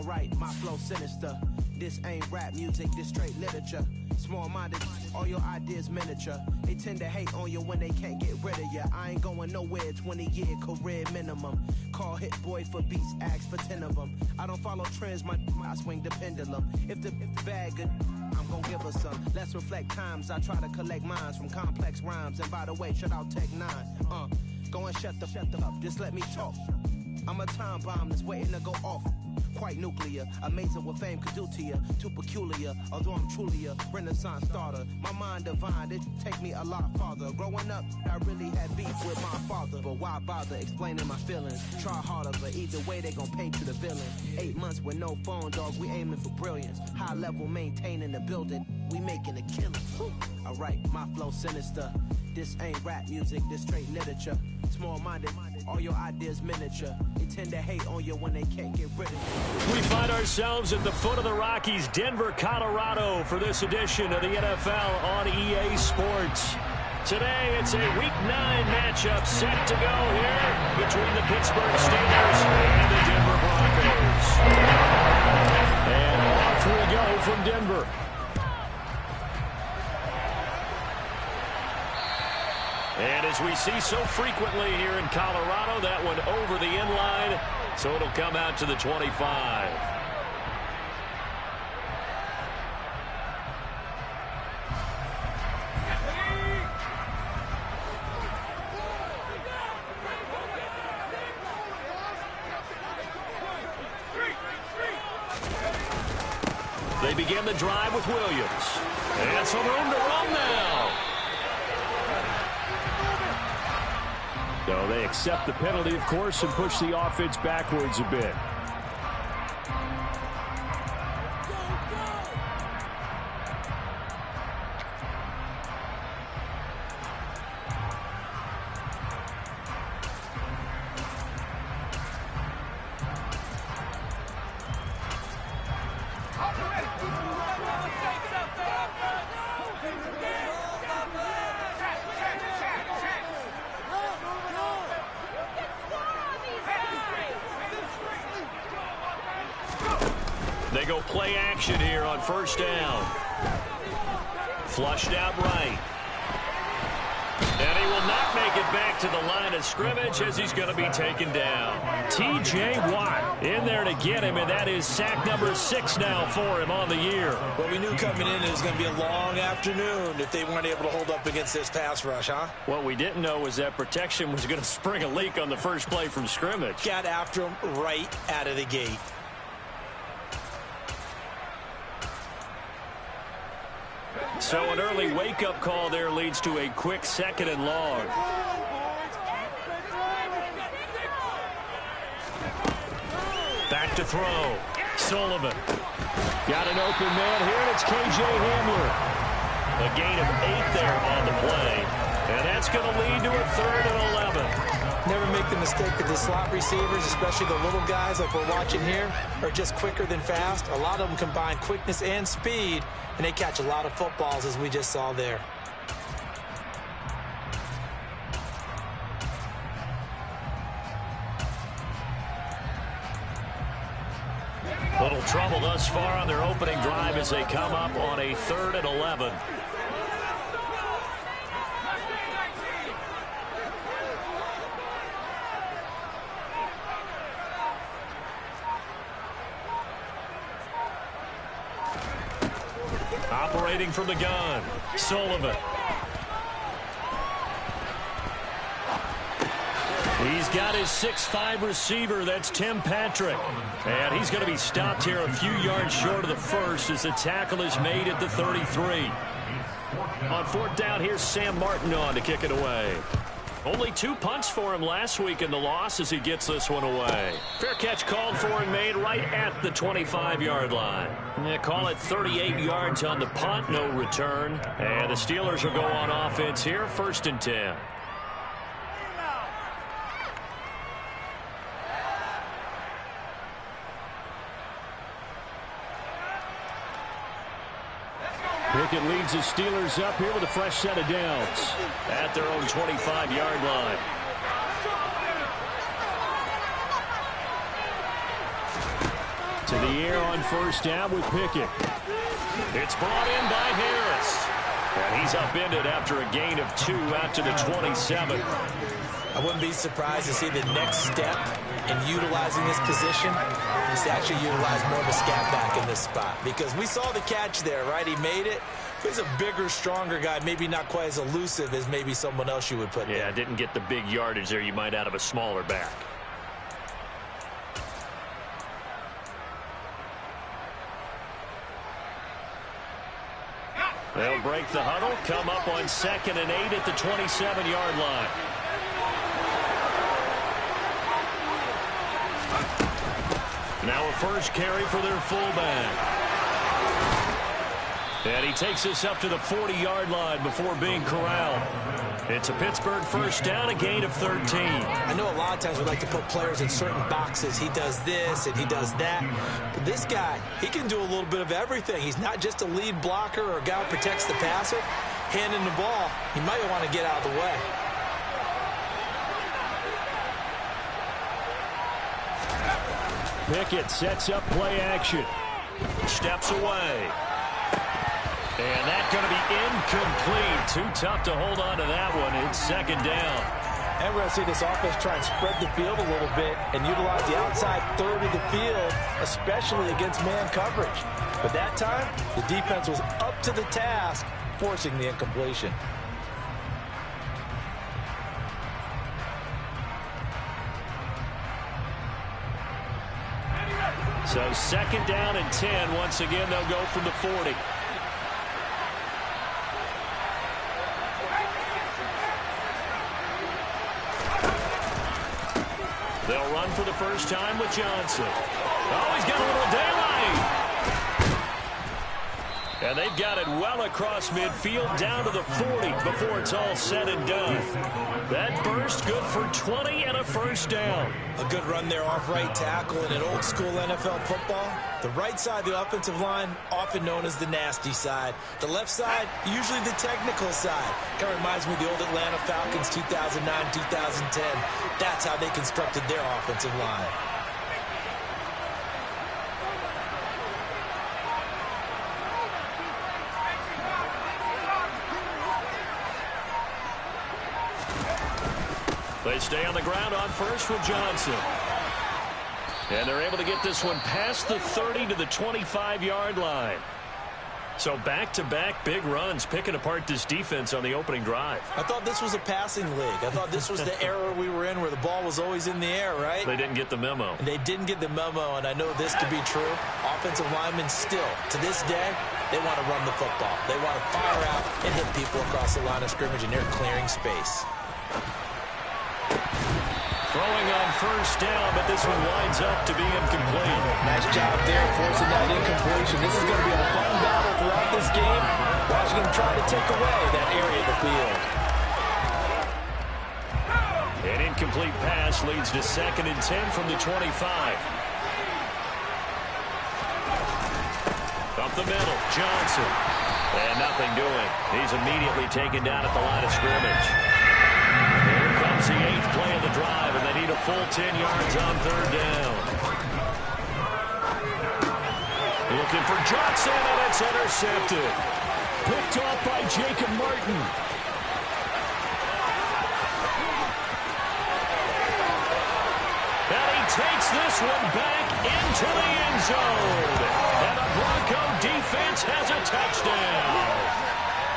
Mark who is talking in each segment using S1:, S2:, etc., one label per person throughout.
S1: Alright, my flow sinister. This ain't rap music, this straight literature. Small-minded, all your ideas miniature. They tend to hate on you when they can't get rid of you. I ain't going nowhere, 20-year career minimum. Call Hit Boy for beats, ask for 10 of them. I don't follow trends, I swing the pendulum. If the bag good, I'm gon' give her some. Let's reflect times, I try to collect minds from complex rhymes. And by the way, shut out Tech 9. Go and shut the up, just let me talk. I'm a time bomb that's waiting to go off. Quite nuclear, amazing what fame could do to you. Too peculiar, although I'm truly a renaissance starter. My mind divine, it take me a lot farther. Growing up, I really had beef with my father. But why bother explaining my feelings? Try harder, but either way they gon' paint you the villain. 8 months with no phone, dog, we aiming for brilliance. High level maintaining the building, we making a killing. Alright, my flow sinister. This ain't rap music, this straight literature. Small-minded, all your ideas miniature. They tend to hate on you when they can't get rid of you.
S2: We find ourselves at the foot of the Rockies, Denver, Colorado, for this edition of the NFL on EA Sports. Today, it's a Week 9 matchup set to go here between the Pittsburgh Steelers and the Denver Broncos. And off we go from Denver. And as we see so frequently here in Colorado, that one over the end line, so it'll come out to the 25. They begin the drive with Williams. And some room to run now. So they accept the penalty, of course, and push the offense backwards a bit. They go play action here on first down. Flushed out right. And he will not make it back to the line of scrimmage as he's going to be taken down. T.J. Watt in there to get him, and that is sack number 6 now for him on the year.
S3: Well, we knew coming in it was going to be a long afternoon if they weren't able to hold up against this pass rush, huh?
S2: What we didn't know was that protection was going to spring a leak on the first play from scrimmage.
S3: Got after him right out of the gate.
S2: So an early wake-up call there leads to a quick 2nd and long. Back to throw. Sullivan. Got an open man here, and it's K.J. Hamler. A gain of 8 there on the play. And that's going to lead to a 3rd and 11.
S3: Never make the mistake that the slot receivers, especially the little guys like we're watching here, are just quicker than fast. A lot of them combine quickness and speed, and they catch a lot of footballs, as we just saw there.
S2: Little trouble thus far on their opening drive as they come up on a 3rd and 11. Operating from the gun, Sullivan. He's got his 6'5" receiver, that's Tim Patrick. And he's going to be stopped here a few yards short of the first as the tackle is made at the 33. On 4th down, here's Sam Martin on to kick it away. Only 2 punts for him last week in the loss as he gets this one away. Fair catch called for and made right at the 25-yard line. They call it 38 yards on the punt, no return. And the Steelers will go on offense here, 1st and 10. Pickett leads the Steelers up here with a fresh set of downs at their own 25-yard line. To the air on first down with Pickett. It's brought in by Harris. And he's upended after a gain of 2 out to the 27.
S3: I wouldn't be surprised to see the next step in utilizing this position is to actually utilize more of a scat back in this spot. Because we saw the catch there, right? He made it. He's a bigger, stronger guy, maybe not quite as elusive as maybe someone else you would put there.
S2: Yeah, didn't get the big yardage there you might out of a smaller back. They'll break the huddle, come up on 2nd and 8 at the 27-yard line. Now a first carry for their fullback. And he takes this up to the 40-yard line before being corralled. It's a Pittsburgh first down, a gain of 13.
S3: I know a lot of times we like to put players in certain boxes. He does this and he does that. But this guy, he can do a little bit of everything. He's not just a lead blocker or a guy who protects the passer. Handing the ball, he might want to get out of the way.
S2: Pickett sets up play action. Steps away. And that's going to be incomplete. Too tough to hold on to that one. It's 2nd down.
S3: And we're going to see this offense try and spread the field a little bit and utilize the outside third of the field, especially against man coverage. But that time, the defense was up to the task, forcing the incompletion.
S2: So 2nd down and 10. Once again, they'll go from the 40. They'll run for the first time with Johnson. Oh, he's got a little daylight. And they've got it well across midfield down to the 40 before it's all said and done. That burst good for 20 and a first down.
S3: A good run there off right tackle in an old school NFL football. The right side of the offensive line, often known as the nasty side. The left side, usually the technical side. Kind of reminds me of the old Atlanta Falcons 2009, 2010. That's how they constructed their offensive line.
S2: They stay on the ground on first with Johnson. And they're able to get this one past the 30 to the 25-yard line. So back-to-back big runs, picking apart this defense on the opening drive.
S3: I thought this was a passing league. I thought this was the era we were in where the ball was always in the air, right?
S2: They didn't get the memo.
S3: And they didn't get the memo, and I know this to be true. Offensive linemen still, to this day, they want to run the football. They want to fire out and hit people across the line of scrimmage, and they're clearing space.
S2: Throwing on first down, but this one winds up to be incomplete.
S3: Nice job there forcing that incompletion. This is going to be a fun battle throughout this game. Washington trying to take away that area of the field.
S2: An incomplete pass leads to 2nd and 10 from the 25. Up the middle, Johnson. And nothing doing. He's immediately taken down at the line of scrimmage. Here comes the 8th play of the drive, and they need a full 10 yards on 3rd down. Looking for Johnson, and it's intercepted. Picked off by Jacob Martin. And he takes this one back into the end zone. And the Bronco defense has a touchdown.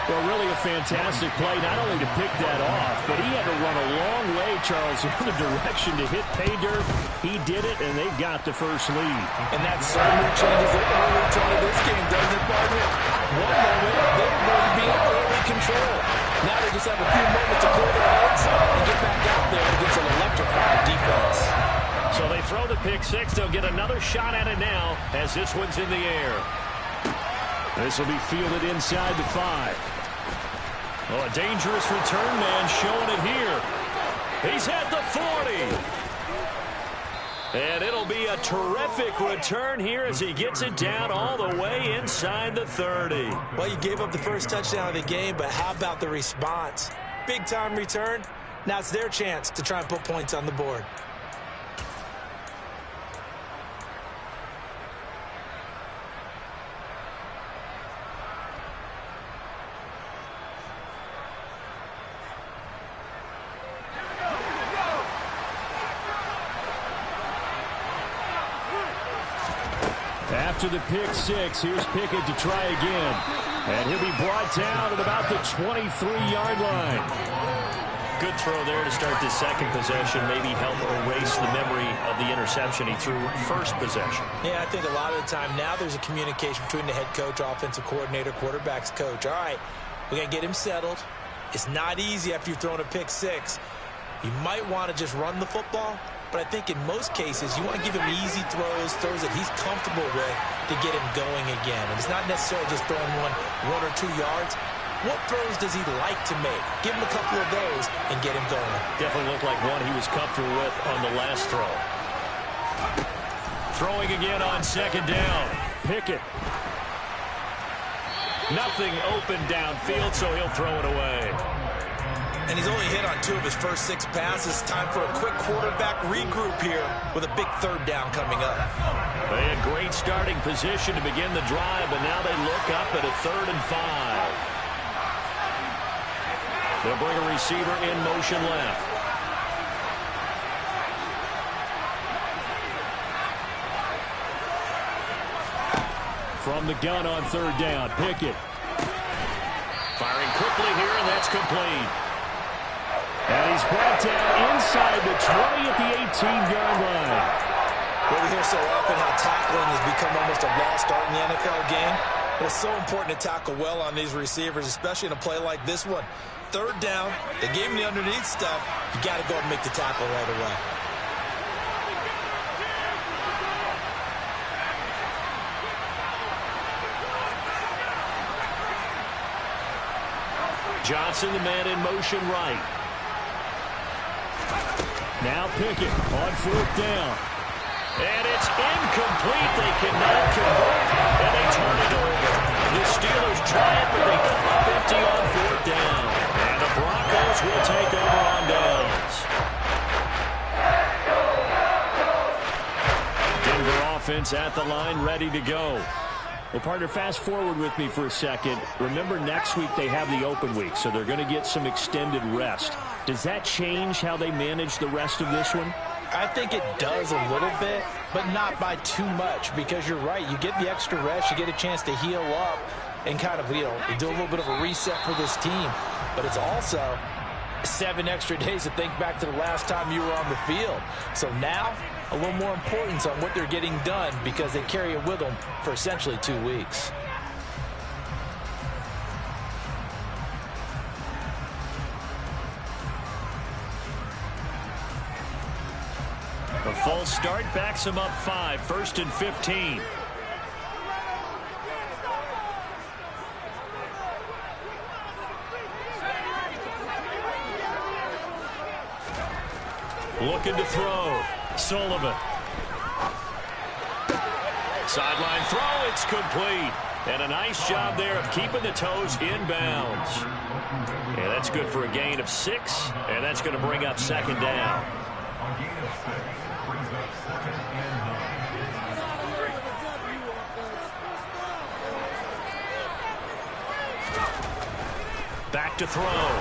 S4: Well, really a fantastic play, not only to pick that off, but he had to run a long way, Charles, in the direction to hit pay dirt. He did it, and they've got the first lead.
S3: And that certainly changes the early tone of this game, doesn't it, partner? One moment, they were going to be in early control. Now they just have a few moments to clear their heads and get back out there against an electrified defense.
S2: So they throw the pick six. They'll get another shot at it now as this one's in the air. This will be fielded inside the 5. Oh, a dangerous return man showing it here. He's at the 40. And it'll be a terrific return here as he gets it down all the way inside the 30.
S3: Well, you gave up the first touchdown of the game, but how about the response? Big-time return. Now it's their chance to try and put points on the board.
S4: After the pick six, here's Pickett to try again. And he'll be brought down at about the 23-yard line.
S2: Good throw there to start this second possession. Maybe help erase the memory of the interception he threw first possession.
S3: Yeah, I think a lot of the time now there's a communication between the head coach, offensive coordinator, quarterback's coach. All right, we're going to get him settled. It's not easy after you've thrown a pick six. You might want to just run the football, but I think in most cases you want to give him easy throws that he's comfortable with to get him going again. And it's not necessarily just throwing one or 2 yards. What throws does he like to make? Give him a couple of those and get him going.
S2: Definitely looked like one he was comfortable with on the last throw. Throwing again on second down.
S4: Pickett.
S2: Nothing open downfield, so he'll throw it away.
S3: And he's only hit on 2 of his first 6 passes. Time for a quick quarterback regroup here with a big third down coming up.
S2: They had great starting position to begin the drive, but now they look up at a 3rd and 5. They'll bring a receiver in motion left.
S4: From the gun on 3rd down, Pickett.
S2: Firing quickly here, and that's complete.
S4: And he's brought down inside the 20 at the 18-yard line.
S3: Well, we hear so often how tackling has become almost a lost art in the NFL game. But it's so important to tackle well on these receivers, especially in a play like this one. 3rd down, they gave him the underneath stuff. You got to go and make the tackle right away.
S2: Johnson, the man in motion right.
S4: Now Pickett on 4th down.
S2: And it's incomplete. They cannot convert, and they turn it over. The Steelers try it, but they come up empty on 4th down. And the Broncos will take over on downs. Denver offense at the line, ready to go.
S4: Well, partner, fast forward with me for a second. Remember, next week they have the open week, so they're going to get some extended rest. Does that change how they manage the rest of this one?
S5: I think it does a little bit, but not by too much, because you're right. You get the extra rest, you get a chance to heal up and kind of, do a little bit of a reset for this team. But it's also 7 extra days to think back to the last time you were on the field. So now, a little more importance on what they're getting done, because they carry it with them for essentially 2 weeks.
S2: A false start backs him up 5, 1st and 15. Looking to throw. Sullivan. Sideline throw, it's complete. And a nice job there of keeping the toes inbounds. And that's good for a gain of 6, and that's going to bring up 2nd down. Back to throw.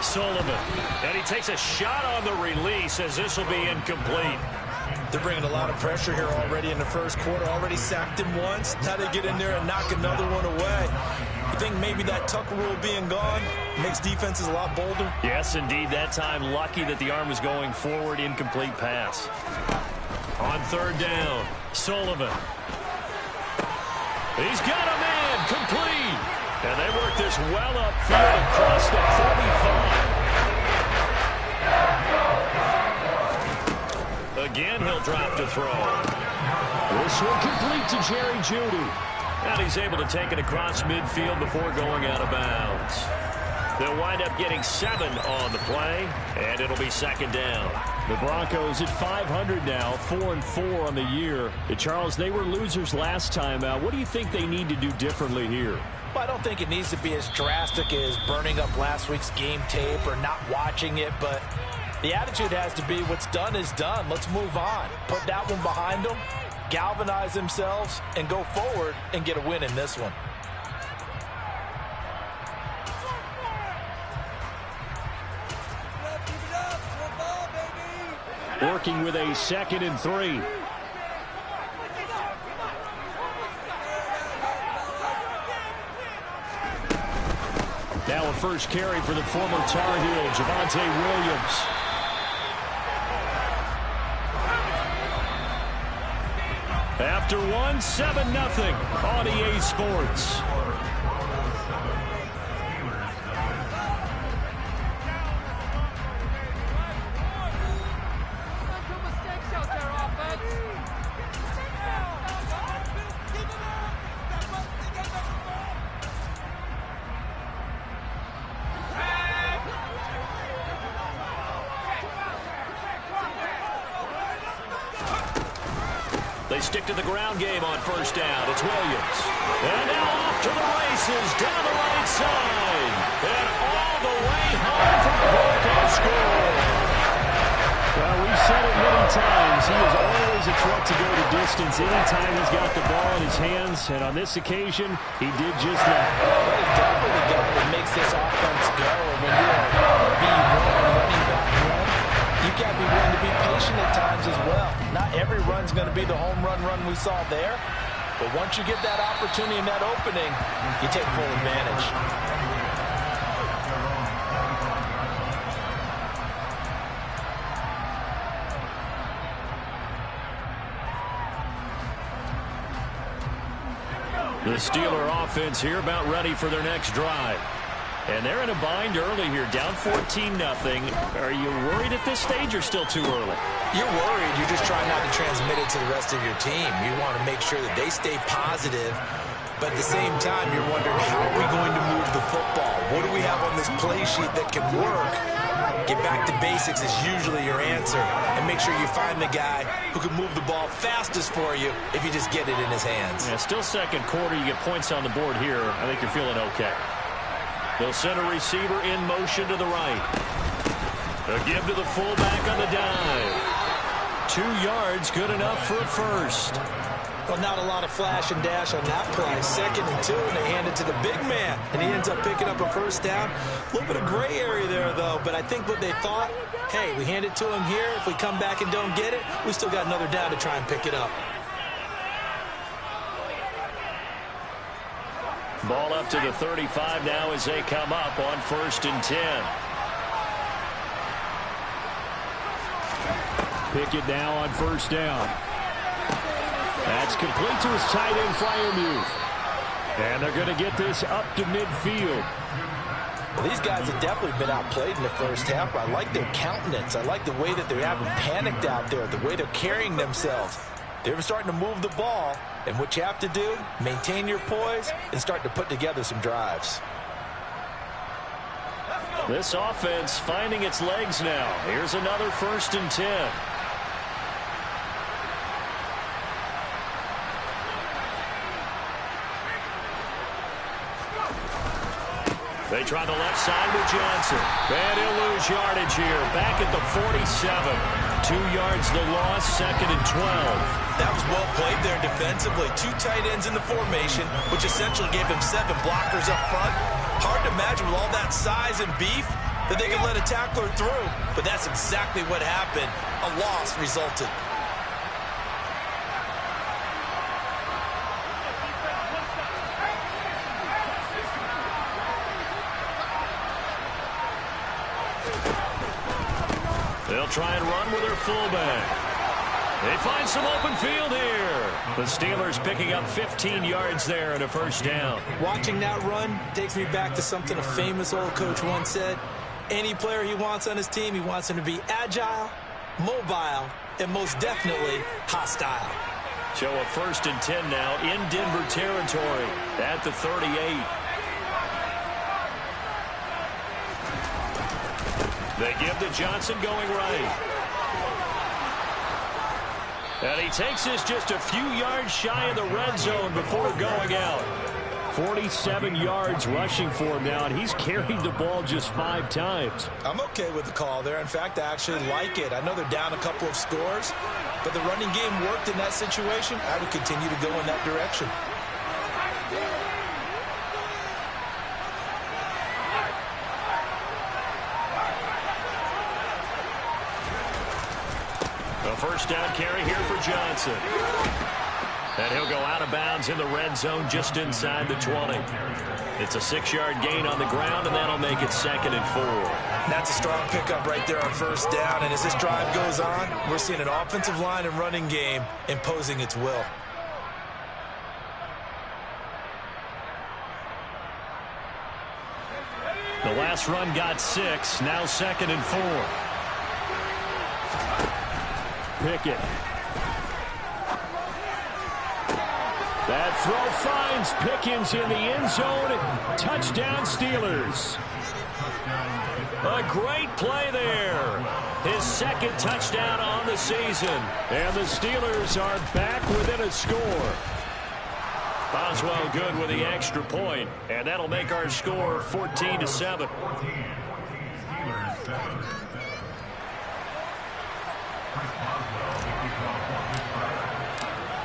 S2: Sullivan. And he takes a shot on the release as this will be incomplete.
S3: They're bringing a lot of pressure here already in the first quarter. Already sacked him once. Now they get in there and knock another one away. You think maybe that Tucker rule being gone makes defenses a lot bolder?
S2: Yes, indeed. That time, lucky that the arm was going forward. Incomplete pass. On 3rd down, Sullivan. He's got a man. Complete. And they work this well upfield across the 45. Again, he'll drop to throw.
S4: This one complete to Jerry Jeudy.
S2: And he's able to take it across midfield before going out of bounds. They'll wind up getting 7 on the play, and it'll be 2nd down.
S4: The Broncos at 500 now, 4-4 on the year. Charles, they were losers last time out. What do you think they need to do differently here?
S5: Well, I don't think it needs to be as drastic as burning up last week's game tape or not watching it, but the attitude has to be what's done is done. Let's move on. Put that one behind them, galvanize themselves, and go forward and get a win in this one.
S4: Working with a 2nd and 3.
S2: Now a first carry for the former Tar Heel, Javonte Williams. After one, 7-0 on EA Sports. They stick to the ground game on first down. It's Williams. And now off to the races down the right side. And all the way home for the Broncos score. Well, we've said it many times. He is always a threat to go the distance anytime he's got the ball in his hands. And on this occasion, he did just that.
S5: Well, he's definitely the guy that makes this offense go. And when you're a B1 running back run, you got to be willing to be patient at times as well. Not every run's going to be the home run we saw there. But once you get that opportunity and that opening, you take full advantage.
S2: The Steeler offense here about ready for their next drive. And they're in a bind early here, down 14-0. Are you worried at this stage or still too early?
S3: You're worried. You're just trying not to transmit it to the rest of your team. You want to make sure that they stay positive. But at the same time, you're wondering, how are we going to move the football? What do we have on this play sheet that can work? Get back to basics is usually your answer. And make sure you find the guy who can move the ball fastest for you if you just get it in his hands.
S2: Yeah, still second quarter. You get points on the board here. I think you're feeling okay. They'll send a receiver in motion to the right. A give to the fullback on the dive. 2 yards, good enough for a first.
S3: Well, not a lot of flash and dash on that play. 2nd and 2, and they hand it to the big man. And he ends up picking up a first down. A little bit of gray area there, though. But I think what they thought, hey, we hand it to him here. If we come back and don't get it, we still got another down to try and pick it up.
S2: Ball up to the 35 now as they come up on 1st and 10. Pickett now on 1st down. That's complete to his tight end, Freiermuth. And they're going to get this up to midfield.
S5: Well, these guys have definitely been outplayed in the first half. I like their countenance. I like the way that they haven't panicked out there, the way they're carrying themselves. They're starting to move the ball, and what you have to do, maintain your poise and start to put together some drives.
S2: This offense finding its legs now. Here's another 1st and 10. They try the left side with Johnson. And he'll lose yardage here. Back at the 47. 2 yards the loss, 2nd and 12.
S3: That was well played there defensively. 2 tight ends in the formation, which essentially gave them 7 blockers up front. Hard to imagine with all that size and beef that they could let a tackler through. But that's exactly what happened. A loss resulted.
S2: They'll try and run with their fullback. They find some open field here. The Steelers picking up 15 yards there and a first down.
S3: Watching that run takes me back to something a famous old coach once said. Any player he wants on his team, he wants him to be agile, mobile, and most definitely hostile.
S2: So a 1st and 10 now in Denver territory at the 38. They give to Johnson going right. And he takes this just a few yards shy of the red zone before going out. 47 yards rushing for him now, and he's carried the ball just 5 times.
S3: I'm okay with the call there. In fact, I actually like it. I know they're down a couple of scores, but the running game worked in that situation. I would continue to go in that direction.
S2: A first down carry here for Johnson. And he'll go out of bounds in the red zone just inside the 20. It's a 6-yard gain on the ground, and that'll make it 2nd and 4.
S3: That's a strong pickup right there on first down. And as this drive goes on, we're seeing an offensive line and running game imposing its will.
S2: The last run got 6. Now 2nd and 4. Pickett. That throw finds Pickens in the end zone. Touchdown, Steelers. A great play there. His 2nd touchdown on the season. And the Steelers are back within a score. Boswell good with the extra point. And that'll make our score 14-7.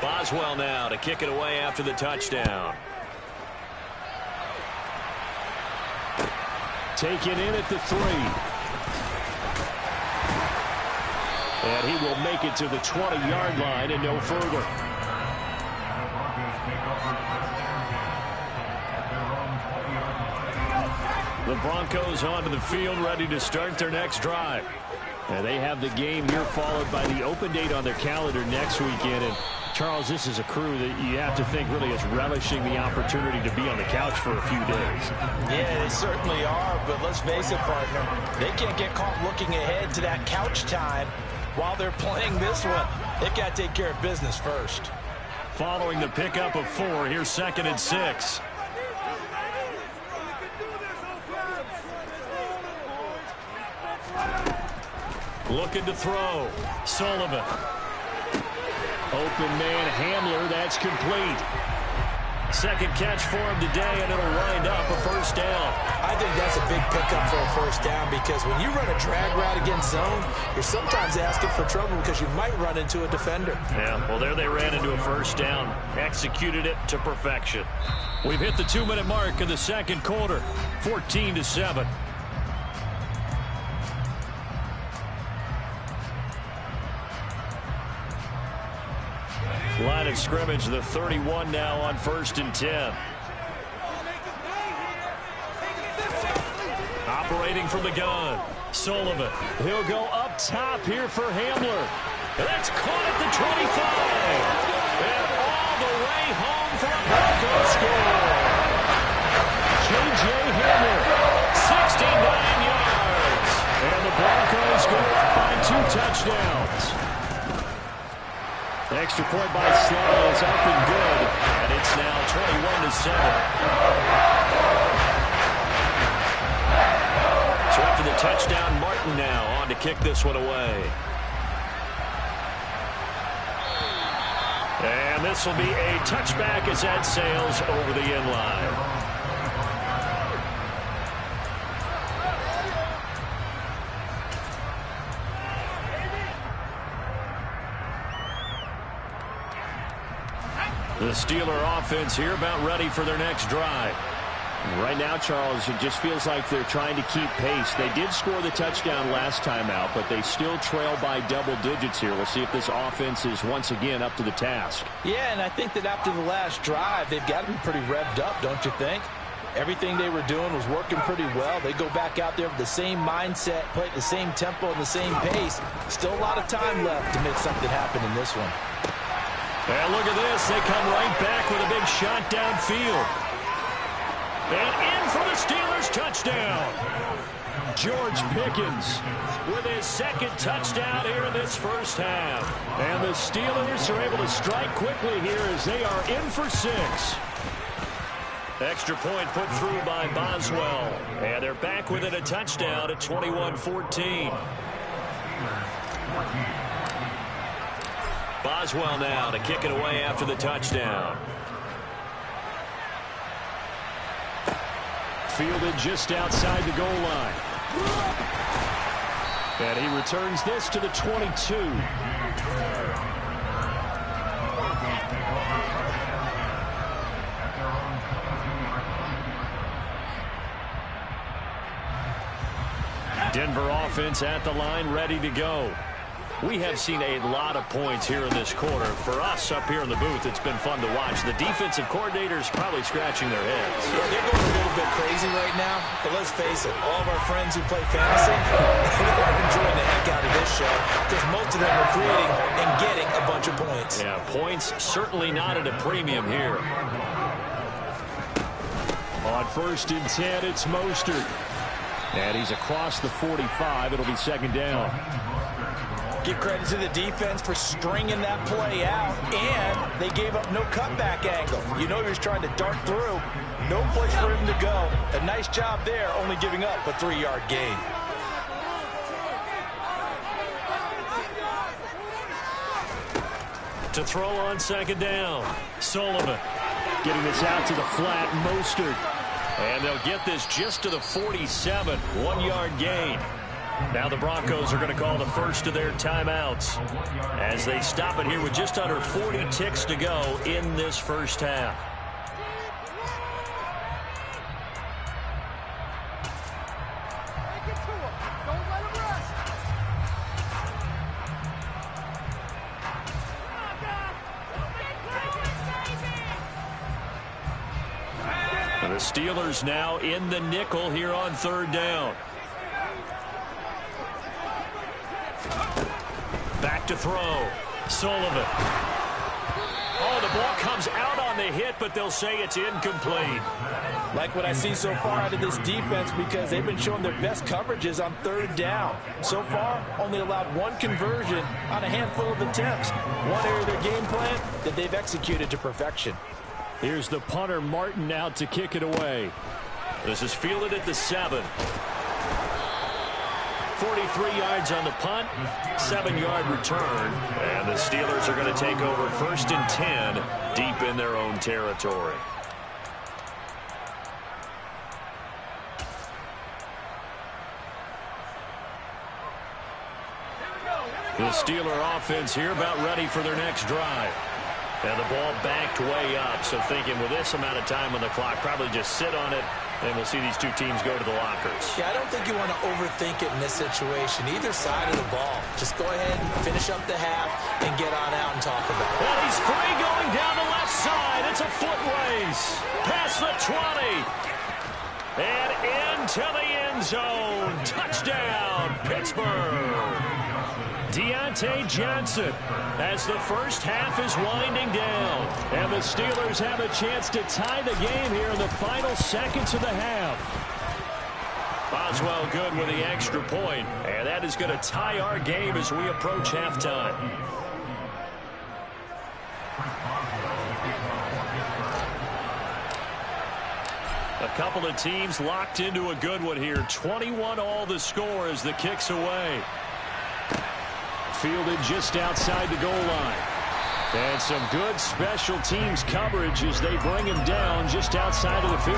S2: Boswell now to kick it away after the touchdown. Taken in at the 3. And he will make it to the 20-yard line and no further. The Broncos onto the field, ready to start their next drive. And they have the game here followed by the open date on their calendar next weekend. And Charles, this is a crew that you have to think really is relishing the opportunity to be on the couch for a few days.
S5: Yeah, they certainly are, but let's face it, partner. They can't get caught looking ahead to that couch time while they're playing this one. They've got to take care of business first.
S2: Following the pickup of 4, here's 2nd and 6. Looking to throw. Sullivan. Open man Hamler. That's complete. 2nd catch for him today, and it'll wind up a first down.
S3: I think that's a big pickup for a first down because when you run a drag route against zone, you're sometimes asking for trouble because you might run into a defender.
S2: Yeah, well, there they ran into a first down. Executed it to perfection. We've hit the 2-minute mark in the 2nd quarter. 14-7. Line of scrimmage, the 31 now on 1st and 10. Operating from the gun. Sullivan. He'll go up top here for Hamler. That's caught at the 25. And all the way home for a Broncos score. J.J. Hamler, 69 yards. And the Broncos go up by 2 touchdowns. Extra point by Slay is up and good, and it's now 21-7. So after the touchdown, Martin now on to kick this one away. And this will be a touchback as that sails over the end line. The Steeler offense here about ready for their next drive. Right now, Charles, it just feels like they're trying to keep pace. They did score the touchdown last time out, but they still trail by double digits here. We'll see if this offense is once again up to the task.
S5: Yeah, and I think that after the last drive, they've got to be pretty revved up, don't you think? Everything they were doing was working pretty well. They go back out there with the same mindset, play at the same tempo and the same pace. Still a lot of time left to make something happen in this one.
S2: And look at this. They come right back with a big shot downfield. And in for the Steelers touchdown. George Pickens with his 2nd touchdown here in this first half. And the Steelers are able to strike quickly here as they are in for 6. Extra point put through by Boswell. And they're back within a touchdown at 21-14. Boswell now to kick it away after the touchdown. Fielded just outside the goal line. And he returns this to the 22. Denver offense at the line, ready to go. We have seen a lot of points here in this quarter. For us up here in the booth, it's been fun to watch. The defensive coordinators probably scratching their heads.
S3: Yeah, they're going a little bit crazy right now, but let's face it, all of our friends who play fantasy, they're enjoying the heck out of this show because most of them are creating and getting a bunch of points.
S2: Yeah, points certainly not at a premium here.
S4: On 1st and 10, it's Mostert. And he's across the 45. It'll be 2nd down.
S5: Give credit to the defense for stringing that play out, and they gave up no cutback angle. You know he was trying to dart through. No place for him to go. A nice job there, only giving up a 3-yard gain.
S2: To throw on 2nd down, Sullivan.
S4: Getting this out to the flat, Mostert.
S2: And they'll get this just to the 47, 1-yard gain. Now the Broncos are going to call the first of their timeouts as they stop it here with just under 40 ticks to go in this first half. The Steelers now in the nickel here on 3rd down. Back to throw. Sullivan. Oh, the ball comes out on the hit, but they'll say it's incomplete.
S5: Like what I see so far out of this defense because they've been showing their best coverages on 3rd down. So far, only allowed 1 conversion on a handful of attempts. One area of their game plan that they've executed to perfection.
S4: Here's the punter, Martin, out to kick it away.
S2: This is fielded at the 7. 43 yards on the punt, 7-yard return. And the Steelers are going to take over 1st and 10 deep in their own territory. The Steeler offense here about ready for their next drive. And the ball backed way up, so thinking with this amount of time on the clock, probably just sit on it, and we'll see these two teams go to the lockers.
S3: Yeah, I don't think you want to overthink it in this situation. Either side of the ball. Just go ahead and finish up the half and get on out and talk about it.
S2: Well, he's free going down the left side. It's a foot race. Past the 20. And into the end zone. Touchdown, Pittsburgh. Deontay Johnson as the first half is winding down.
S4: And the Steelers have a chance to tie the game here in the final seconds of the half.
S2: Boswell good with the extra point. And that is going to tie our game as we approach halftime. A couple of teams locked into a good one here. 21 all the score as the kick's away.
S4: Fielded just outside the goal line. And some good special teams coverage as they bring him down just outside of the 15.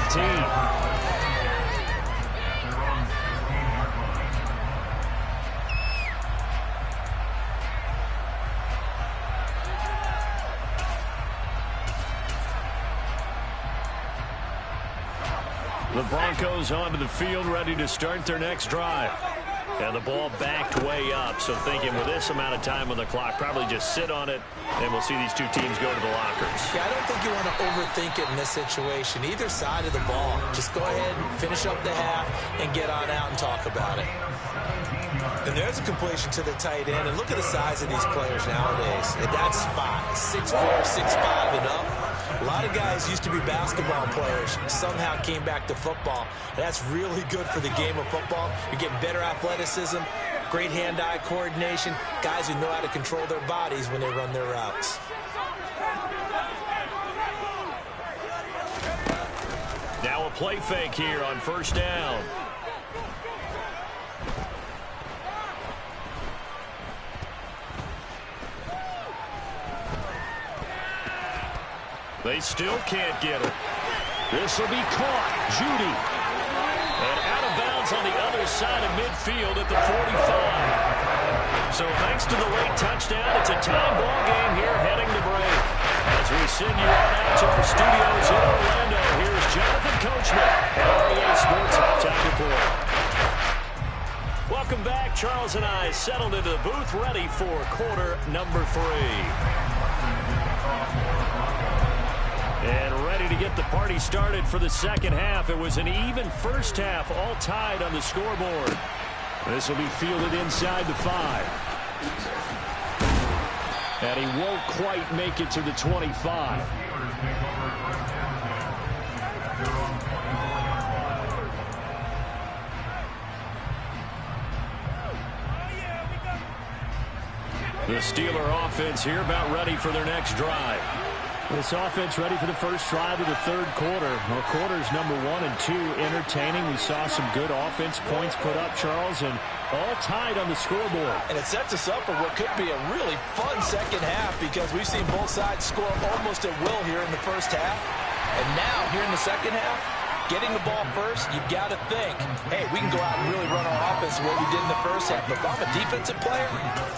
S2: The Broncos onto the field ready to start their next drive. And the ball backed way up, so thinking with this amount of time on the clock, probably just sit on it, and we'll see these two teams go to the lockers.
S3: Yeah, I don't think you want to overthink it in this situation. Either side of the ball. Just go ahead and finish up the half and get on out and talk about it. And there's a completion to the tight end, and look at the size of these players nowadays. At that spot, 6'4", 6'5", and up. A lot of guys used to be basketball players, somehow came back to football. That's really good for the game of football. You're getting better athleticism, great hand-eye coordination, guys who know how to control their bodies when they run their routes.
S2: Now a play fake here on 1st down. They still can't get it.
S4: This will be caught. Judy.
S2: And out of bounds on the other side of midfield at the 45. So thanks to the late touchdown, it's a tie ball game here heading to break. As we send you on out to our studios in Orlando, here's Jonathan Coachman at REA Sports Halftime Report. Welcome back Charles and I settled into the booth, ready for quarter number 3. And ready to get the party started for the second half. It was an even first half, all tied on the scoreboard. This will be fielded inside the 5. And he won't quite make it to the 25. The Steeler offense here about ready for their next drive. This offense ready for the first drive of the third quarter. Well, quarters number 1 and 2 entertaining. We saw some good offense points put up, Charles, and all tied on the scoreboard.
S5: And it sets us up for what could be a really fun second half because we've seen both sides score almost at will here in the first half. And now, here in the second half, getting the ball first, you've got to think, hey, we can go out and really run our offense the way we did in the first half. But if I'm a defensive player,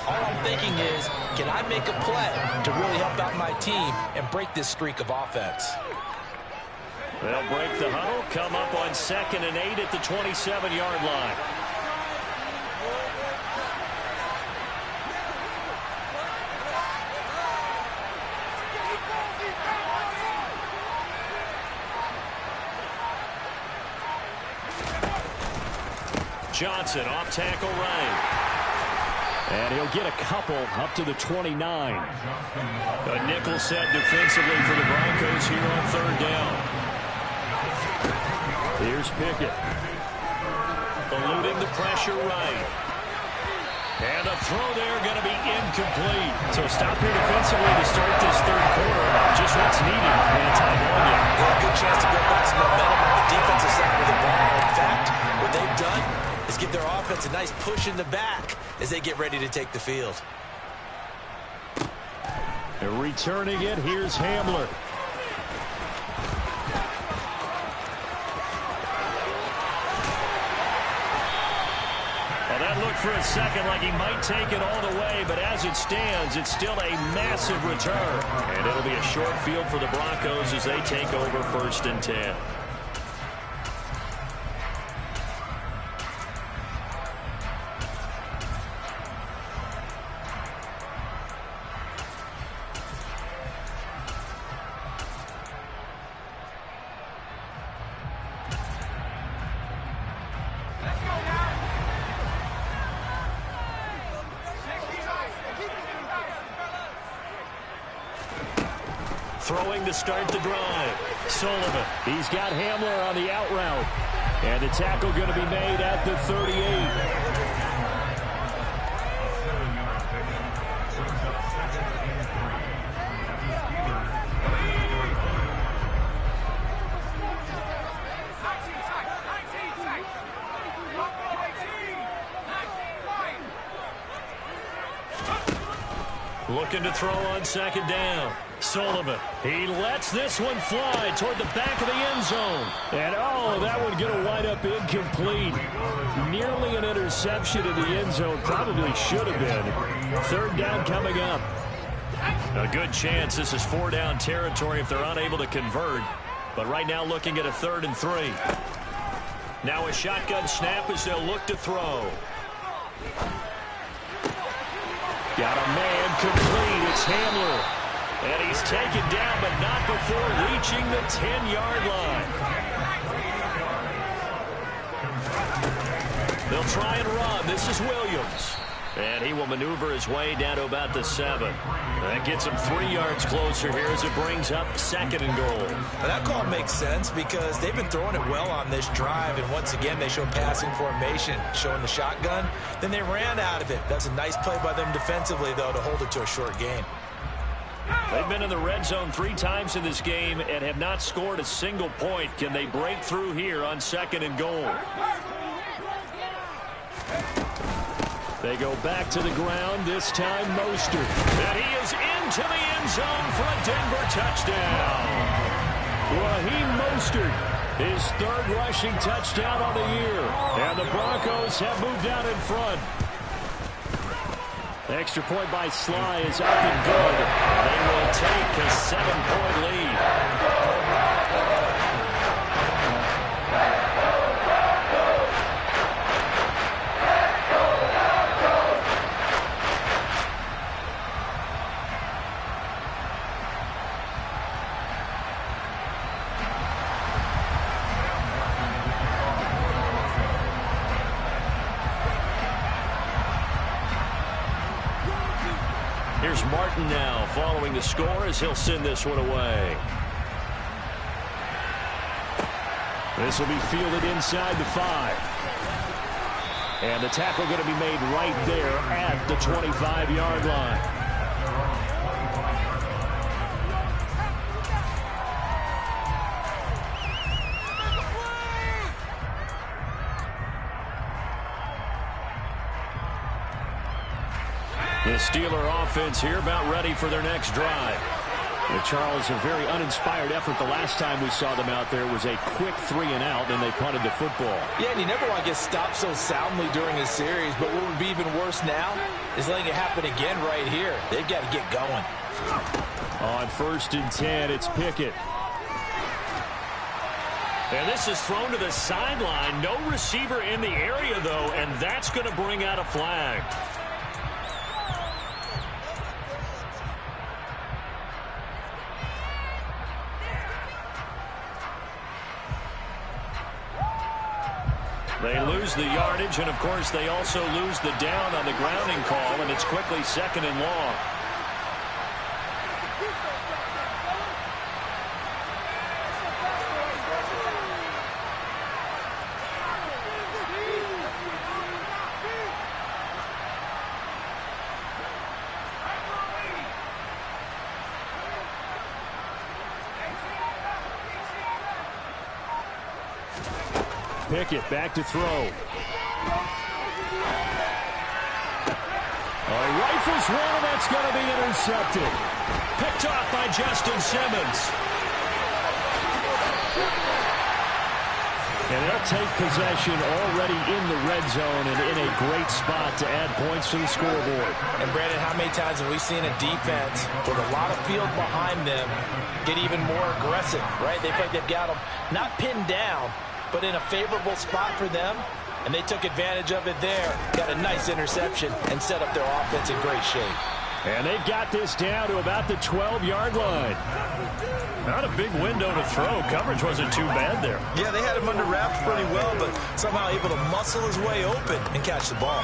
S5: all I'm thinking is, can I make a play to really help out my team and break this streak of offense?
S2: They'll break the huddle, come up on 2nd and 8 at the 27-yard line. Johnson off tackle right. And he'll get a couple up to the 29. A nickel set defensively for the Broncos here on 3rd down. Here's Pickett. Eluding the pressure right. And a throw there going to be incomplete. So stop here defensively to start this third quarter. Just what's needed in a time on yet.
S3: A good chance to build back some momentum on the defensive side of the ball. In fact, what they've done is give their offense a nice push in the back as they get ready to take the field.
S2: And returning it, here's Hamler. Well, that looked for a second like he might take it all the way, but as it stands, it's still a massive return. And it'll be a short field for the Broncos as they take over 1st and 10. Throwing to start the drive. Sullivan. He's got Hamler on the out route. And the tackle going to be made at the 38. Looking to throw on 2nd down. Sullivan. He lets this one fly toward the back of the end zone. And, oh, that one going to wind up incomplete. Nearly an interception in the end zone. Probably should have been. 3rd down coming up. A good chance this is 4-down territory if they're unable to convert. But right now looking at a 3rd and 3. Now a shotgun snap as they'll look to throw. Got a man complete. It's Hamler. And he's taken down, but not before reaching the 10-yard line. They'll try and run. This is Williams. And he will maneuver his way down to about the 7. That gets him 3 yards closer here as it brings up 2nd and goal.
S3: Well, that call makes sense because they've been throwing it well on this drive. And once again, they show passing formation, showing the shotgun. Then they ran out of it. That's a nice play by them defensively, though, to hold it to a short gain.
S2: They've been in the red zone 3 times in this game and have not scored a single point. Can they break through here on 2nd and goal? They go back to the ground, this time Mostert. And he is into the end zone for a Denver touchdown. Raheem Mostert, his 3rd rushing touchdown on the year. And the Broncos have moved out in front. Extra point by Sly is up and good. They will take a 7-point lead. Here's Martin now following the score as he'll send this one away. This will be fielded inside the 5. And the tackle going to be made right there at the 25-yard line. The Steeler offense here about ready for their next drive. And Charles, a very uninspired effort the last time we saw them out there was a quick 3-and-out, and they punted the football.
S5: Yeah, and you never want to get stopped so soundly during a series, but what would be even worse now is letting it happen again right here. They've got to get going.
S2: On 1st and 10, it's Pickett. And this is thrown to the sideline. No receiver in the area, though, and that's going to bring out a flag. They lose the yardage, and, of course, they also lose the down on the grounding call, and it's quickly 2nd and long. Pickett back to throw. Rifles one, that's going to be intercepted. Picked off by Justin Simmons. And they'll take possession already in the red zone and in a great spot to add points to the scoreboard.
S5: And, Brandon, how many times have we seen a defense with a lot of field behind them get even more aggressive, right? They feel like they've got them not pinned down, but in a favorable spot for them, and they took advantage of it there. Got a nice interception and set up their offense in great shape.
S2: And they've got this down to about the 12-yard line. Not a big window to throw. Coverage wasn't too bad there.
S3: Yeah, they had him under wraps pretty well, but somehow able to muscle his way open and catch the ball.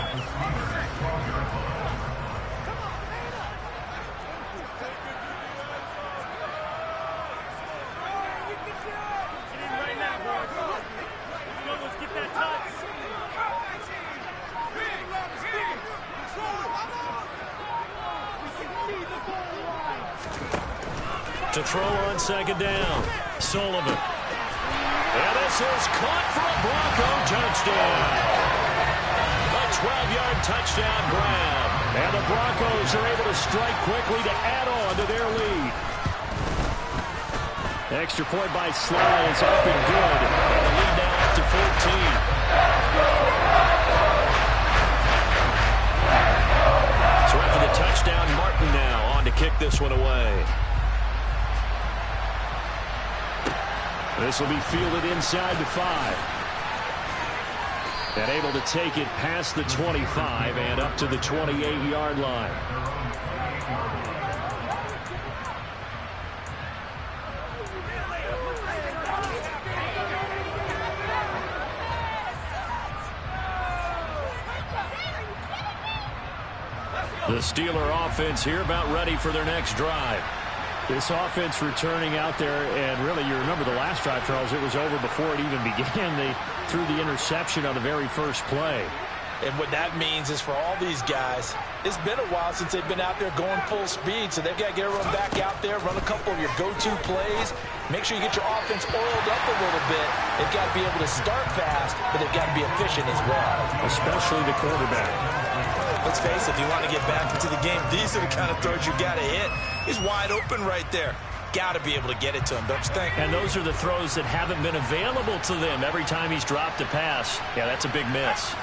S2: To throw on 2nd down, Sullivan. And this is caught for a Bronco touchdown. A 12-yard touchdown grab. And the Broncos are able to strike quickly to add on to their lead. Extra point by Sly is up and good. And the lead now up to 14. So after the touchdown, Martin now on to kick this one away. This will be fielded inside the 5. And able to take it past the 25 and up to the 28-yard line. The Steeler offense here about ready for their next drive. This offense returning out there, and really, you remember the last drive, Charles, it was over before it even began. They threw the interception on the very first play.
S5: And what that means is for all these guys, it's been a while since they've been out there going full speed, so they've got to get everyone back out there, run a couple of your go-to plays, make sure you get your offense oiled up a little bit. They've got to be able to start fast, but they've got to be efficient as well.
S2: Especially the quarterback.
S3: Let's face it, if you want to get back into the game, these are the kind of throws you got to hit. He's wide open right there. Got to be able to get it to him, don't you think?
S2: And those are the throws that haven't been available to them every time he's dropped a pass. Yeah, that's a big miss.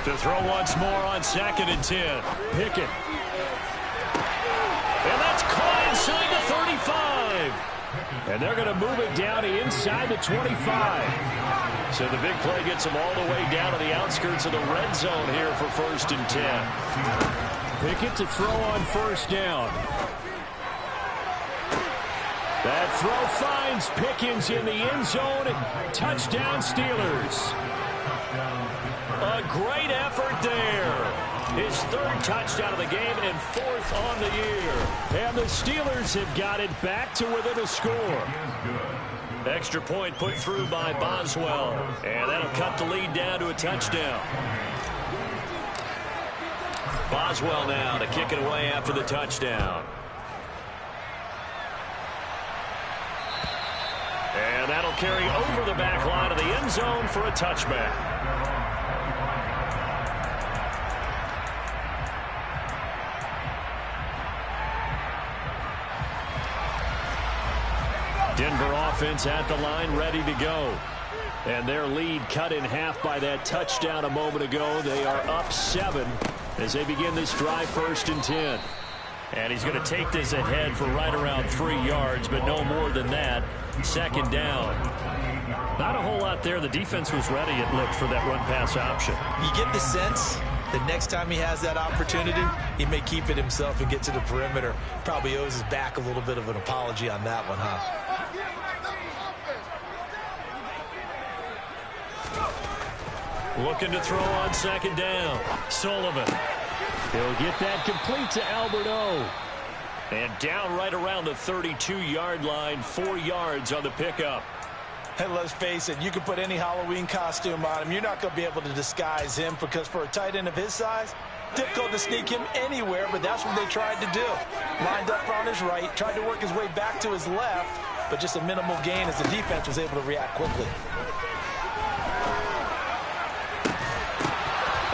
S2: To throw once more on 2nd and 10. Pickett. And that's caught inside the 35. And they're going to move it down to inside the 25. So the big play gets them all the way down to the outskirts of the red zone here for 1st and 10. Pickett to throw on 1st down. That throw finds Pickens in the end zone. Touchdown Steelers. A great effort there. His third touchdown of the game and fourth on the year. And the Steelers have got it back to within a score. Extra point put through by Boswell. And that'll cut the lead down to a touchdown. Boswell now to kick it away after the touchdown. And that'll carry over the back line of the end zone for a touchback. Denver offense at the line, ready to go. And their lead cut in half by that touchdown a moment ago. They are up 7 as they begin this drive, 1st and 10. And he's going to take this ahead for right around 3 yards, but no more than that. 2nd down. Not a whole lot there. The defense was ready, it looked, for that run-pass option.
S3: You get the sense that next time he has that opportunity, he may keep it himself and get to the perimeter. Probably owes his back a little bit of an apology on that one, huh?
S2: Looking to throw on 2nd down. Sullivan. He'll get that complete to Albert O. And down right around the 32-yard line, 4 yards on the pickup.
S3: And let's face it, you can put any Halloween costume on him. You're not going to be able to disguise him because for a tight end of his size, difficult to sneak him anywhere, but that's what they tried to do. Lined up on his right, tried to work his way back to his left, but just a minimal gain as the defense was able to react quickly.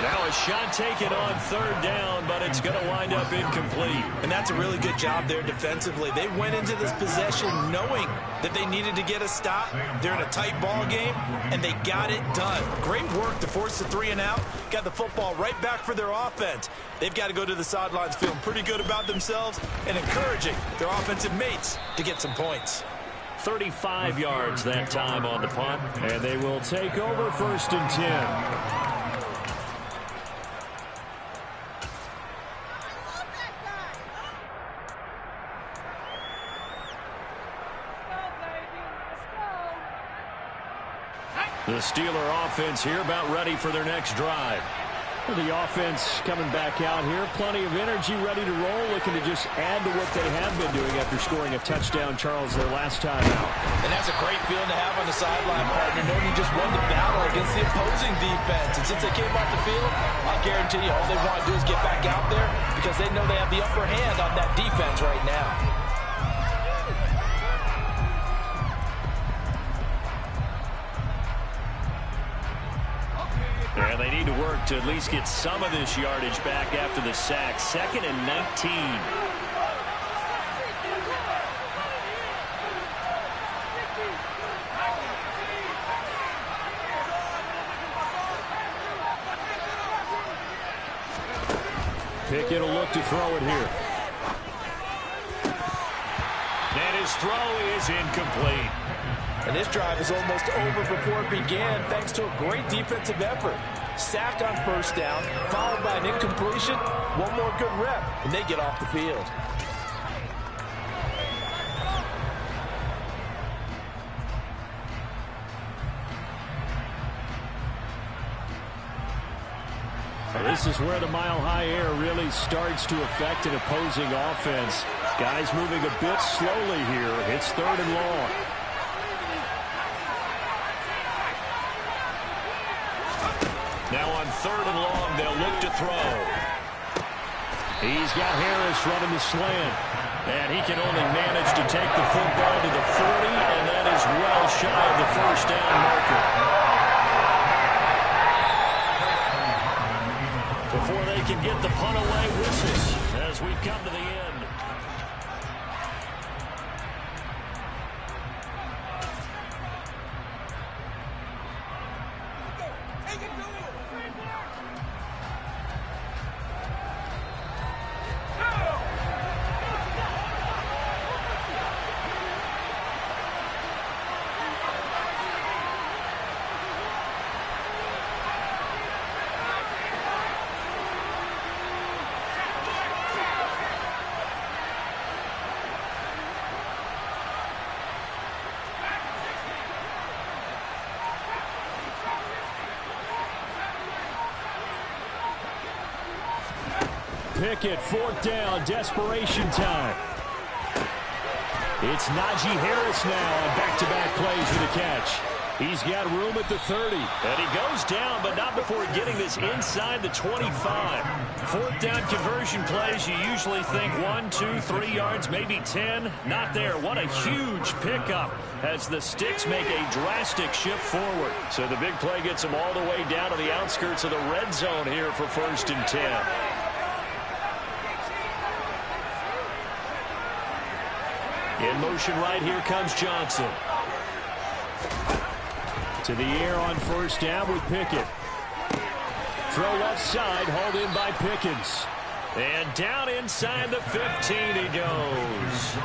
S2: Now a shot taken on 3rd down, but it's going to wind up incomplete.
S3: And that's a really good job there defensively. They went into this possession knowing that they needed to get a stop. They're in a tight ball game, and they got it done. Great work to force the 3 and out. Got the football right back for their offense. They've got to go to the sidelines feeling pretty good about themselves and encouraging their offensive mates to get some points.
S2: 35 yards that time on the punt, and they will take over 1st and 10. The Steeler offense here about ready for their next drive. The offense coming back out here. Plenty of energy, ready to roll, looking to just add to what they have been doing after scoring a touchdown, Charles, their last time out.
S3: And that's a great feeling to have on the sideline, partner, knowing you just won the battle against the opposing defense. And since they came off the field, I guarantee you all they want to do is get back out there because they know they have the upper hand on that defense right now.
S2: And they need to work to at least get some of this yardage back after the sack. 2nd and 19. Pickett will look to throw it here. And his throw is incomplete.
S3: And this drive is almost over before it began thanks to a great defensive effort. Sack on 1st down, followed by an incompletion. One more good rep, and they get off the field.
S2: This is where the mile-high air really starts to affect an opposing offense. Guys moving a bit slowly here. It's 3rd and long. Now on 3rd and long, they'll look to throw. He's got Harris running the slant. And he can only manage to take the football to the 40, and that is well shy of the 1st down marker. Before they can get the punt away, whistles as we've come to the end.
S4: Pickett, 4th down, desperation time. It's Najee Harris now on back-to-back plays with a catch. He's got room at the 30.
S2: And he goes down, but not before getting this inside the 25. 4th down conversion plays, you usually think 1, 2, 3 yards, maybe 10. Not there. What a huge pickup as the Sticks make a drastic shift forward. So the big play gets them all the way down to the outskirts of the red zone here for 1st and 10. In motion right, here comes Johnson. To the air on 1st down with Pickett. Throw left side, hauled in by Pickens. And down inside the 15 he goes.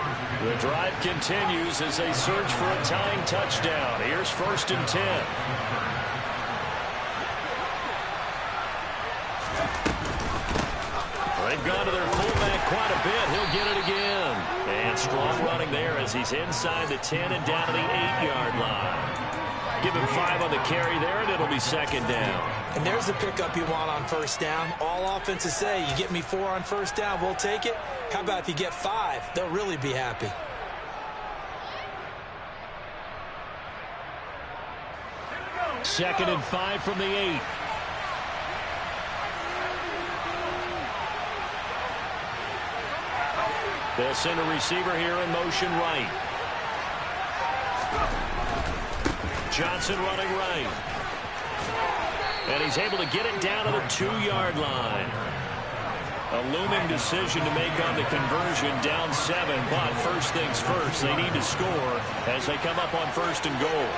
S2: The drive continues as they search for a tying touchdown. Here's 1st and 10. They've gone to their fullback quite a bit. He'll get it again. And strong running there as he's inside the 10 and down to the 8-yard line. Give him 5 on the carry there, and it'll be 2nd down.
S3: And there's the pickup you want on 1st down. All offenses say, you get me 4 on 1st down, we'll take it. How about if you get 5? They'll really be happy.
S4: Second and 5 from the 8.
S2: They'll send a receiver here in motion right. Johnson running right. And he's able to get it down to the 2-yard line. A looming decision to make on the conversion, down 7. But first things first, they need to score as they come up on 1st and goal.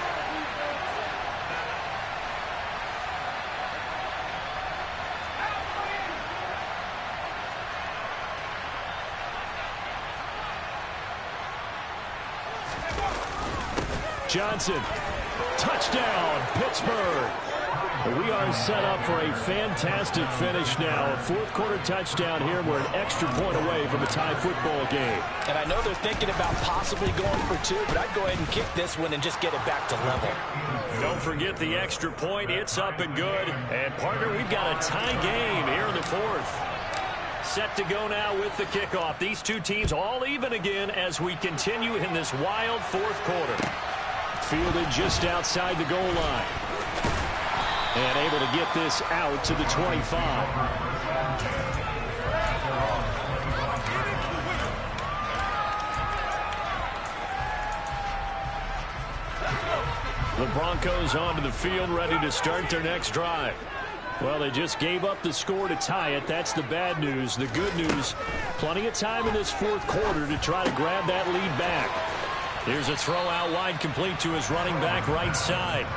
S4: Johnson. Touchdown, Pittsburgh. We are set up for a fantastic finish now. A 4th quarter touchdown here. We're an extra point away from a tie football game.
S5: And I know they're thinking about possibly going for 2, but I'd go ahead and kick this one and just get it back to level.
S2: Don't forget the extra point. It's up and good. And, partner, we've got a tie game here in the 4th. Set to go now with the kickoff. These two teams all even again as we continue in this wild 4th quarter.
S4: Fielded just outside the goal line. And able to get this out to the 25. The Broncos onto the field, ready to start their next drive. Well, they just gave up the score to tie it. That's the bad news. The good news, plenty of time in this 4th quarter to try to grab that lead back. Here's a throw out wide, complete to his running back right side.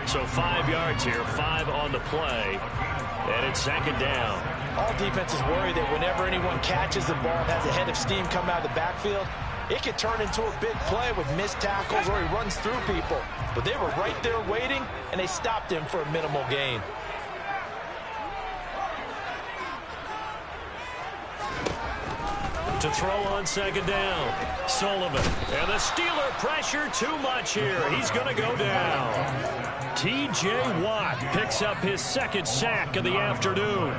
S4: So 5 yards here, 5 on the play. And it's 2nd down.
S5: All defenses worry that whenever anyone catches the ball, has a head of steam come out of the backfield, it could turn into a big play with missed tackles or he runs through people. But they were right there waiting, and they stopped him for a minimal gain.
S2: To throw on 2nd down. Sullivan. And the Steeler pressure too much here. He's going to go down. T.J. Watt picks up his 2nd sack of the afternoon.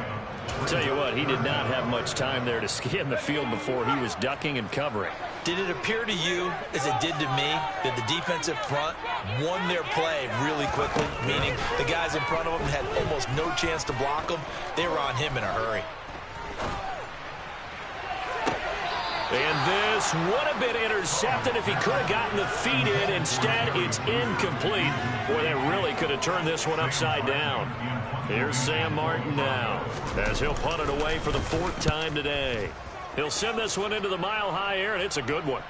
S2: I'll tell you what, he did not have much time there to scan the field before he was ducking and covering.
S3: Did it appear to you, as it did to me, that the defensive front won their play really quickly? Meaning the guys in front of them had almost no chance to block them. They were on him in a hurry.
S2: And this would have been intercepted if he could have gotten the feet in. Instead, it's incomplete. Boy, they really could have turned this one upside down. Here's Sam Martin now as he'll punt it away for the 4th time today. He'll send this one into the mile-high air, and it's a good one.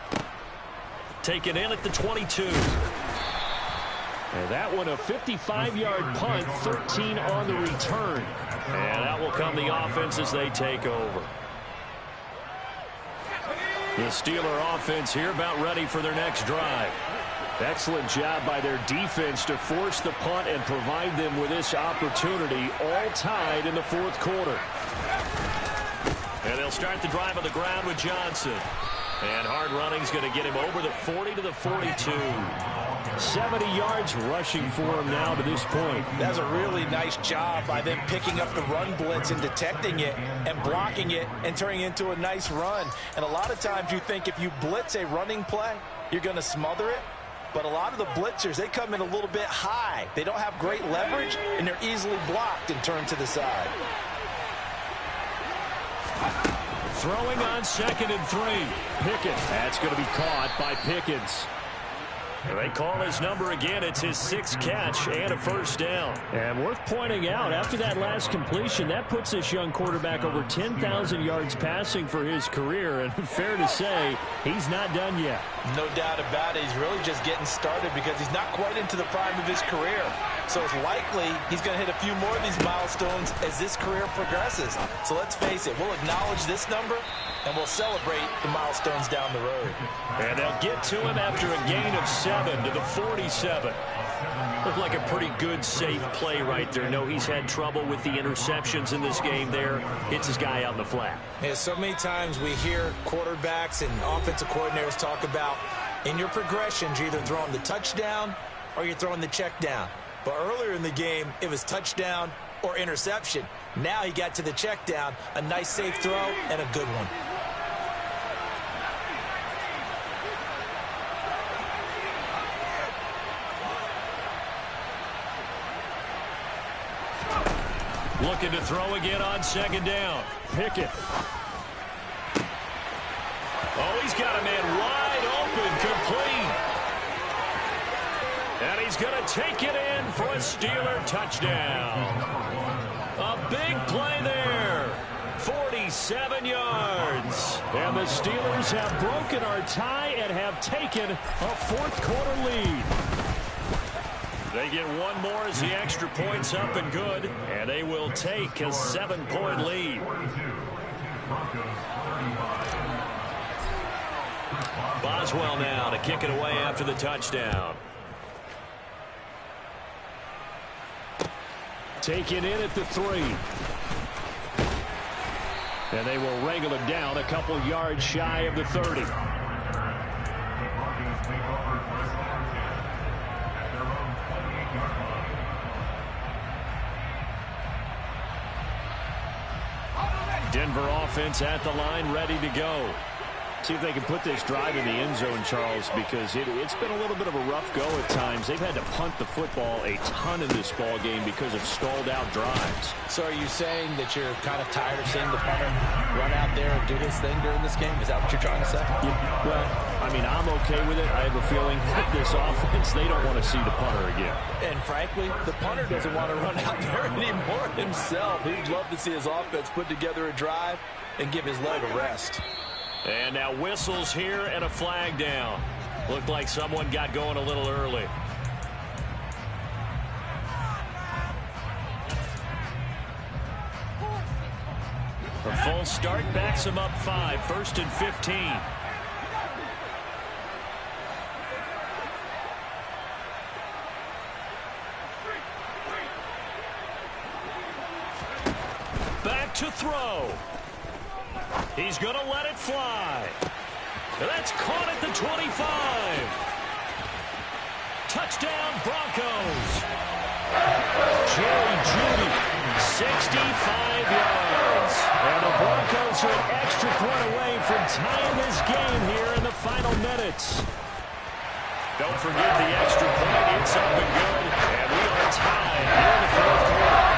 S2: Taken in at the 22.
S4: And that one a 55-yard punt, 13 on the return.
S2: And out will come the offense as they take over. The Steeler offense here about ready for their next drive.
S4: Excellent job by their defense to force the punt and provide them with this opportunity, all tied in the 4th quarter.
S2: And they'll start the drive on the ground with Johnson. And hard running's going to get him over the 40 to the 42.
S4: 70 yards rushing for him now to this point.
S3: That's a really nice job by them picking up the run blitz and detecting it and blocking it and turning it into a nice run. And a lot of times you think if you blitz a running play, you're going to smother it. But a lot of the blitzers, they come in a little bit high. They don't have great leverage, and they're easily blocked and turned to the side.
S4: Throwing on 2nd and 3. Pickett. That's going to be caught by Pickens. They call his number again. It's his 6th catch and a first down. And worth pointing out, after that last completion, that puts this young quarterback over 10,000 yards passing for his career. And fair to say, he's not done yet.
S3: No doubt about it. He's really just getting started because he's not quite into the prime of his career. So it's likely he's going to hit a few more of these milestones as this career progresses. So let's face it, we'll acknowledge this number and we'll celebrate the milestones down the road.
S4: And they'll get to him after a gain of 7 to the 47. Looked like a pretty good, safe play right there. No, he's had trouble with the interceptions in this game there. Hits his guy out in the flat.
S3: Yeah, so many times we hear quarterbacks and offensive coordinators talk about in your progressions, you're either throwing the touchdown or you're throwing the check down. But earlier in the game, it was touchdown or interception. Now he got to the check down, a nice safe throw, and a good one.
S4: Looking to throw again on 2nd down. Pickett. Oh, he's got a man wide open, complete. And he's going to take it in for a Steeler touchdown. A big play there. 47 yards. And the Steelers have broken our tie and have taken a 4th quarter lead. They get one more as the extra point's up and good. And they will take a 7-point lead. Boswell now to kick it away after the touchdown. Taken in at the 3. And they will wrangle him down a couple yards shy of the 30. Denver offense at the line, ready to go. See if they can put this drive in the end zone, Charles, because it's been a little bit of a rough go at times. They've had to punt the football a ton in this ball game because of stalled-out drives.
S5: So are you saying that you're kind of tired of seeing the punter run out there and do his thing during this game? Is that what you're trying to say?
S4: Yeah, well, I mean, I'm okay with it. I have a feeling that this offense, they don't want to see the punter again.
S5: And frankly, the punter doesn't want to run out there anymore himself. He'd love to see his offense put together a drive and give his leg a rest.
S4: And now whistles here and a flag down. Looked like someone got going a little early. A full start backs him up 5. 1st and 15. Back to throw. He's going to let it fly. That's caught at the 25. Touchdown, Broncos. Jerry Jeudy, 65 yards. And the Broncos are an extra point away from tying this game here in the final minutes. Don't forget the extra point. It's up and good. And we are tied here in the 4th quarter.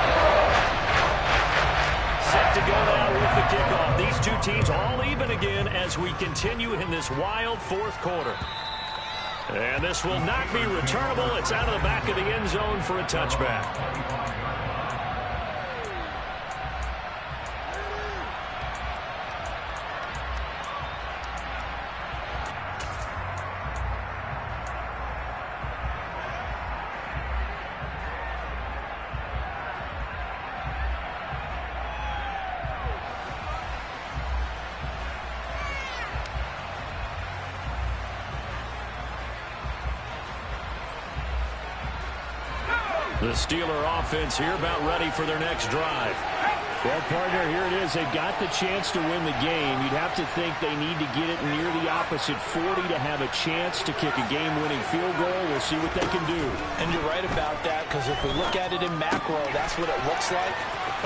S4: Set to go now with the kickoff. These two teams all even again as we continue in this wild 4th quarter. And this will not be returnable. It's out of the back of the end zone for a touchback. The Steeler offense here about ready for their next drive. Well, partner, here it is. They've got the chance to win the game. You'd have to think they need to get it near the opposite 40 to have a chance to kick a game-winning field goal. We'll see what they can do.
S5: And you're right about that, because if we look at it in macro, that's what it looks like.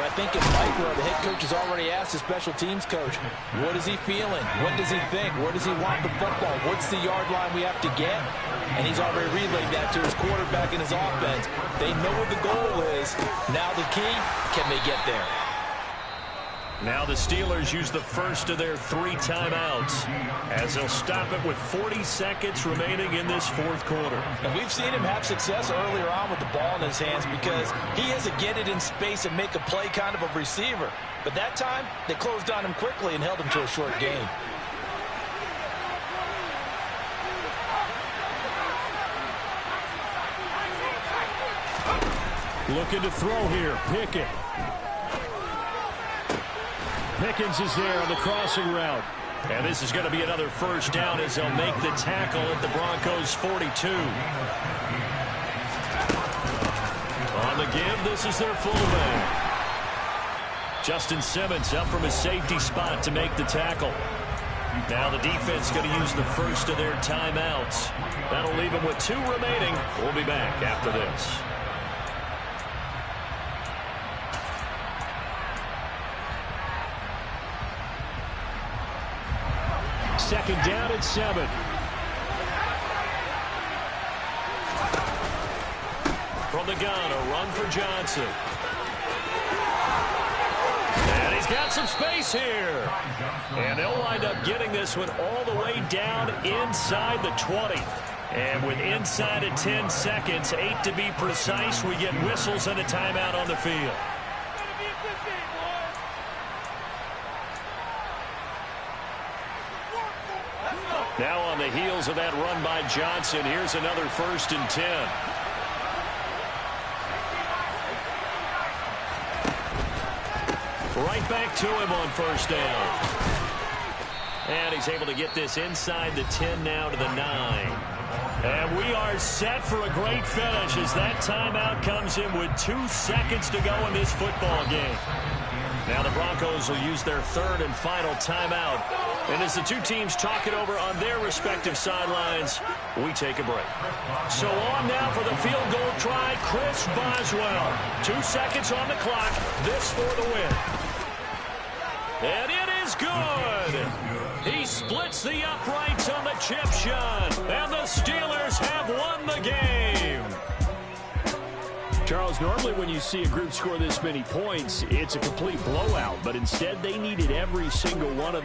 S5: But I think in micro, the head coach has already asked the special teams coach, what is he feeling? What does he think? Where does he want the football? What's the yard line we have to get? And he's already relayed that to his quarterback and his offense. They know what the goal is. Now the key, can they get there?
S2: Now the Steelers use the first of their 3 timeouts as they'll stop it with 40 seconds remaining in this fourth quarter.
S5: And we've seen him have success earlier on with the ball in his hands because he has a get it in space and make a play kind of a receiver. But that time, they closed on him quickly and held him to a short gain.
S4: Looking to throw here. Pickett. Pickens is there on the crossing route.
S2: And this is going to be another first down as they'll make the tackle at the Broncos' 42. On the give, this is their fullback. Justin Simmons up from his safety spot to make the tackle. Now the defense going to use the first of their timeouts. That'll leave them with 2 remaining. We'll be back after this.
S4: Second down at 7.
S2: From the gun, a run for Johnson. And he's got some space here. And they'll wind up getting this one all the way down inside the 20. And with inside of 10 seconds, 8 to be precise, we get whistles and a timeout on the field. Now on the heels of that run by Johnson, here's another 1st and 10. Right back to him on 1st down. And he's able to get this inside the 10 now to the 9. And we are set for a great finish as that timeout comes in with 2 seconds to go in this football game. Now the Broncos will use their 3rd and final timeout. And as the 2 teams talk it over on their respective sidelines, we take a break. So on now for the field goal try, Chris Boswell. 2 seconds on the clock. This for the win. And it is good. He splits the uprights on the chip shot. And the Steelers have won the game.
S4: Charles, normally when you see a group score this many points, it's a complete blowout. But instead, they needed every single one of those.